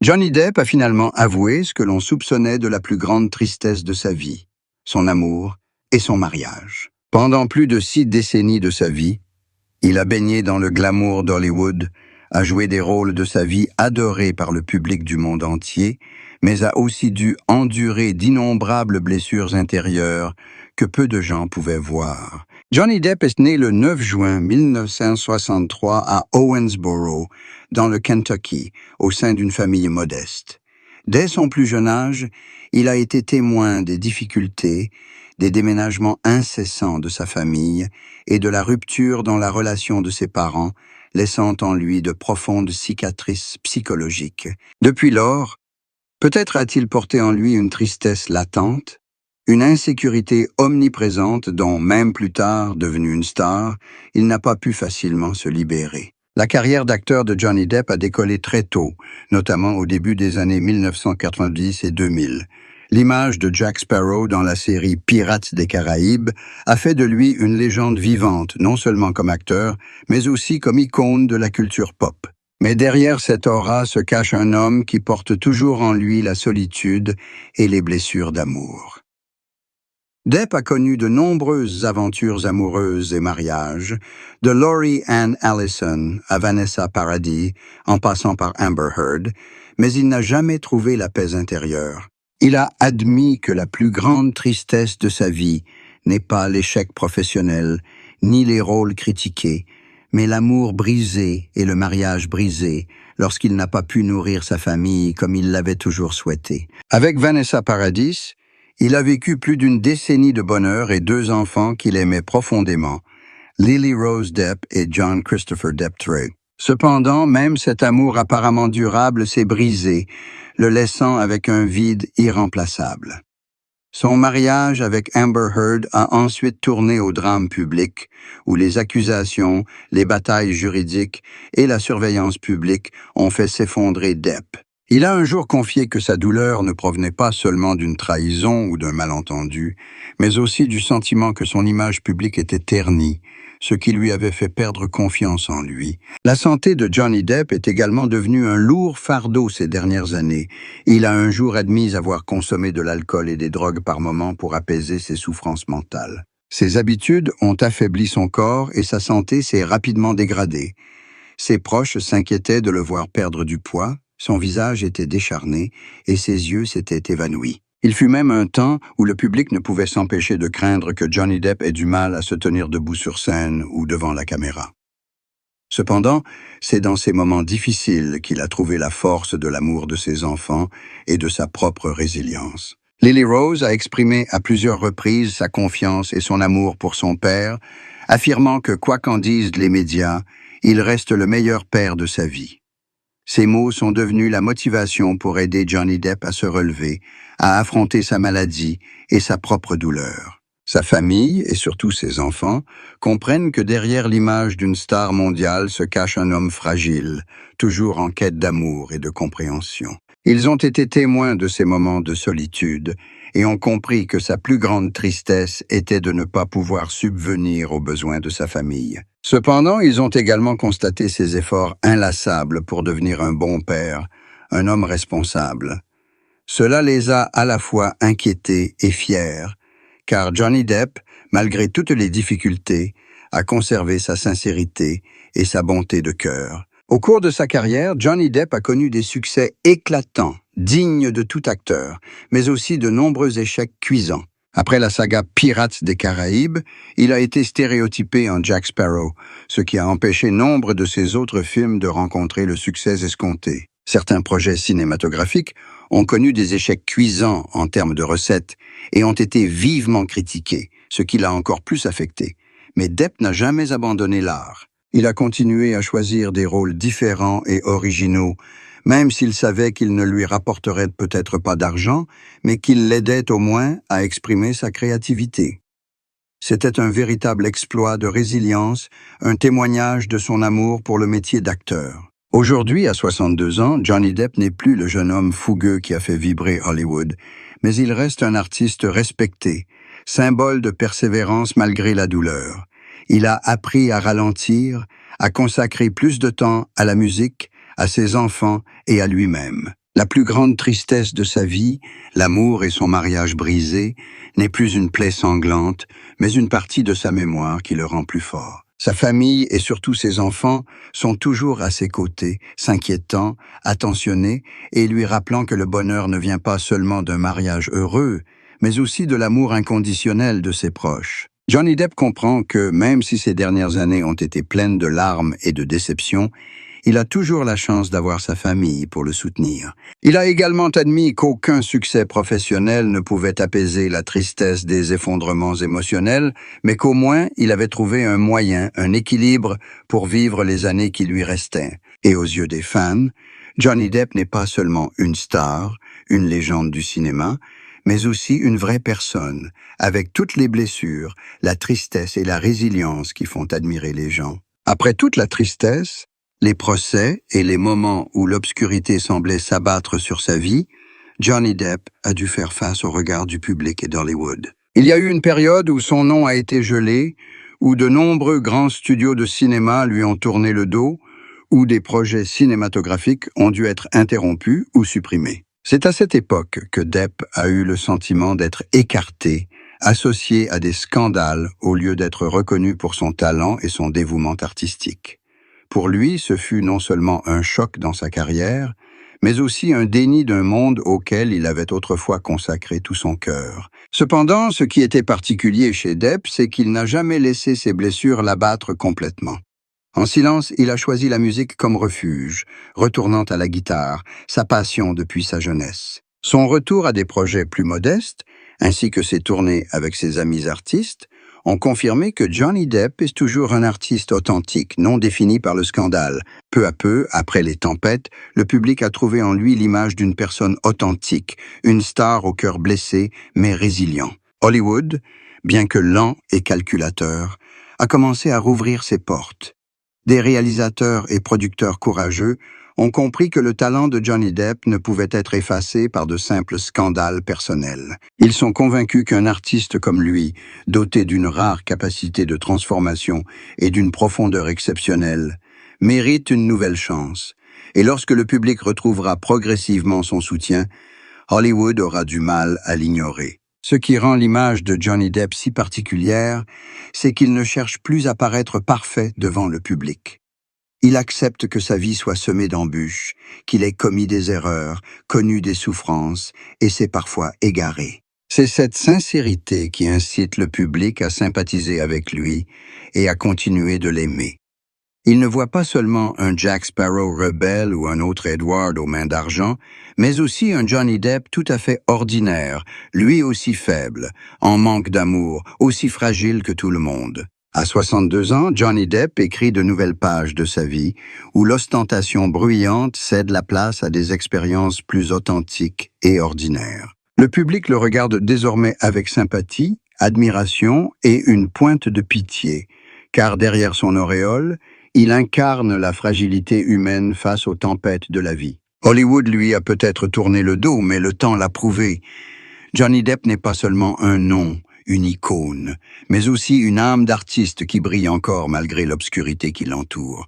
Johnny Depp a finalement avoué ce que l'on soupçonnait de la plus grande tristesse de sa vie, son amour et son mariage. Pendant plus de 6 décennies de sa vie, il a baigné dans le glamour d'Hollywood, a joué des rôles de sa vie adorés par le public du monde entier, mais a aussi dû endurer d'innombrables blessures intérieures que peu de gens pouvaient voir. Johnny Depp est né le 9 juin 1963 à Owensboro, dans le Kentucky, au sein d'une famille modeste. Dès son plus jeune âge, il a été témoin des difficultés, des déménagements incessants de sa famille et de la rupture dans la relation de ses parents, laissant en lui de profondes cicatrices psychologiques. Depuis lors, peut-être a-t-il porté en lui une tristesse latente, une insécurité omniprésente dont, même plus tard, devenu une star, il n'a pas pu facilement se libérer. La carrière d'acteur de Johnny Depp a décollé très tôt, notamment au début des années 1990 et 2000. L'image de Jack Sparrow dans la série Pirates des Caraïbes a fait de lui une légende vivante, non seulement comme acteur, mais aussi comme icône de la culture pop. Mais derrière cette aura se cache un homme qui porte toujours en lui la solitude et les blessures d'amour. Depp a connu de nombreuses aventures amoureuses et mariages, de Laurie Ann Allison à Vanessa Paradis, en passant par Amber Heard, mais il n'a jamais trouvé la paix intérieure. Il a admis que la plus grande tristesse de sa vie n'est pas l'échec professionnel, ni les rôles critiqués, mais l'amour brisé et le mariage brisé lorsqu'il n'a pas pu nourrir sa famille comme il l'avait toujours souhaité. Avec Vanessa Paradis, il a vécu plus d'une décennie de bonheur et 2 enfants qu'il aimait profondément, Lily Rose Depp et John Christopher Depp III. Cependant, même cet amour apparemment durable s'est brisé, le laissant avec un vide irremplaçable. Son mariage avec Amber Heard a ensuite tourné au drame public, où les accusations, les batailles juridiques et la surveillance publique ont fait s'effondrer Depp. Il a un jour confié que sa douleur ne provenait pas seulement d'une trahison ou d'un malentendu, mais aussi du sentiment que son image publique était ternie, ce qui lui avait fait perdre confiance en lui. La santé de Johnny Depp est également devenue un lourd fardeau ces dernières années. Il a un jour admis avoir consommé de l'alcool et des drogues par moment pour apaiser ses souffrances mentales. Ses habitudes ont affaibli son corps et sa santé s'est rapidement dégradée. Ses proches s'inquiétaient de le voir perdre du poids, son visage était décharné et ses yeux s'étaient évanouis. Il fut même un temps où le public ne pouvait s'empêcher de craindre que Johnny Depp ait du mal à se tenir debout sur scène ou devant la caméra. Cependant, c'est dans ces moments difficiles qu'il a trouvé la force de l'amour de ses enfants et de sa propre résilience. Lily Rose a exprimé à plusieurs reprises sa confiance et son amour pour son père, affirmant que quoi qu'en disent les médias, il reste le meilleur père de sa vie. Ces mots sont devenus la motivation pour aider Johnny Depp à se relever, à affronter sa maladie et sa propre douleur. Sa famille, et surtout ses enfants, comprennent que derrière l'image d'une star mondiale se cache un homme fragile, toujours en quête d'amour et de compréhension. Ils ont été témoins de ces moments de solitude et ont compris que sa plus grande tristesse était de ne pas pouvoir subvenir aux besoins de sa famille. Cependant, ils ont également constaté ses efforts inlassables pour devenir un bon père, un homme responsable. Cela les a à la fois inquiétés et fiers, car Johnny Depp, malgré toutes les difficultés, a conservé sa sincérité et sa bonté de cœur. Au cours de sa carrière, Johnny Depp a connu des succès éclatants, dignes de tout acteur, mais aussi de nombreux échecs cuisants. Après la saga Pirates des Caraïbes, il a été stéréotypé en Jack Sparrow, ce qui a empêché nombre de ses autres films de rencontrer le succès escompté. Certains projets cinématographiques ont connu des échecs cuisants en termes de recettes et ont été vivement critiqués, ce qui l'a encore plus affecté. Mais Depp n'a jamais abandonné l'art. Il a continué à choisir des rôles différents et originaux, même s'il savait qu'il ne lui rapporterait peut-être pas d'argent, mais qu'il l'aidait au moins à exprimer sa créativité. C'était un véritable exploit de résilience, un témoignage de son amour pour le métier d'acteur. Aujourd'hui, à 62 ans, Johnny Depp n'est plus le jeune homme fougueux qui a fait vibrer Hollywood, mais il reste un artiste respecté, symbole de persévérance malgré la douleur. Il a appris à ralentir, à consacrer plus de temps à la musique, à ses enfants et à lui-même. La plus grande tristesse de sa vie, l'amour et son mariage brisé, n'est plus une plaie sanglante, mais une partie de sa mémoire qui le rend plus fort. Sa famille et surtout ses enfants sont toujours à ses côtés, s'inquiétant, attentionnés et lui rappelant que le bonheur ne vient pas seulement d'un mariage heureux, mais aussi de l'amour inconditionnel de ses proches. Johnny Depp comprend que, même si ces dernières années ont été pleines de larmes et de déceptions, il a toujours la chance d'avoir sa famille pour le soutenir. Il a également admis qu'aucun succès professionnel ne pouvait apaiser la tristesse des effondrements émotionnels, mais qu'au moins il avait trouvé un moyen, un équilibre pour vivre les années qui lui restaient. Et aux yeux des fans, Johnny Depp n'est pas seulement une star, une légende du cinéma, mais aussi une vraie personne, avec toutes les blessures, la tristesse et la résilience qui font admirer les gens. Après toute la tristesse, les procès et les moments où l'obscurité semblait s'abattre sur sa vie, Johnny Depp a dû faire face au regard du public et d'Hollywood. Il y a eu une période où son nom a été gelé, où de nombreux grands studios de cinéma lui ont tourné le dos, où des projets cinématographiques ont dû être interrompus ou supprimés. C'est à cette époque que Depp a eu le sentiment d'être écarté, associé à des scandales au lieu d'être reconnu pour son talent et son dévouement artistique. Pour lui, ce fut non seulement un choc dans sa carrière, mais aussi un déni d'un monde auquel il avait autrefois consacré tout son cœur. Cependant, ce qui était particulier chez Depp, c'est qu'il n'a jamais laissé ses blessures l'abattre complètement. En silence, il a choisi la musique comme refuge, retournant à la guitare, sa passion depuis sa jeunesse. Son retour à des projets plus modestes, ainsi que ses tournées avec ses amis artistes, ont confirmé que Johnny Depp est toujours un artiste authentique, non défini par le scandale. Peu à peu, après les tempêtes, le public a trouvé en lui l'image d'une personne authentique, une star au cœur blessé, mais résilient. Hollywood, bien que lent et calculateur, a commencé à rouvrir ses portes. Des réalisateurs et producteurs courageux ont compris que le talent de Johnny Depp ne pouvait être effacé par de simples scandales personnels. Ils sont convaincus qu'un artiste comme lui, doté d'une rare capacité de transformation et d'une profondeur exceptionnelle, mérite une nouvelle chance. Et lorsque le public retrouvera progressivement son soutien, Hollywood aura du mal à l'ignorer. Ce qui rend l'image de Johnny Depp si particulière, c'est qu'il ne cherche plus à paraître parfait devant le public. Il accepte que sa vie soit semée d'embûches, qu'il ait commis des erreurs, connu des souffrances et s'est parfois égaré. C'est cette sincérité qui incite le public à sympathiser avec lui et à continuer de l'aimer. Il ne voit pas seulement un Jack Sparrow rebelle ou un autre Edward aux mains d'argent, mais aussi un Johnny Depp tout à fait ordinaire, lui aussi faible, en manque d'amour, aussi fragile que tout le monde. À 62 ans, Johnny Depp écrit de nouvelles pages de sa vie, où l'ostentation bruyante cède la place à des expériences plus authentiques et ordinaires. Le public le regarde désormais avec sympathie, admiration et une pointe de pitié, car derrière son auréole, il incarne la fragilité humaine face aux tempêtes de la vie. Hollywood lui a peut-être tourné le dos, mais le temps l'a prouvé. Johnny Depp n'est pas seulement un nom, une icône, mais aussi une âme d'artiste qui brille encore malgré l'obscurité qui l'entoure.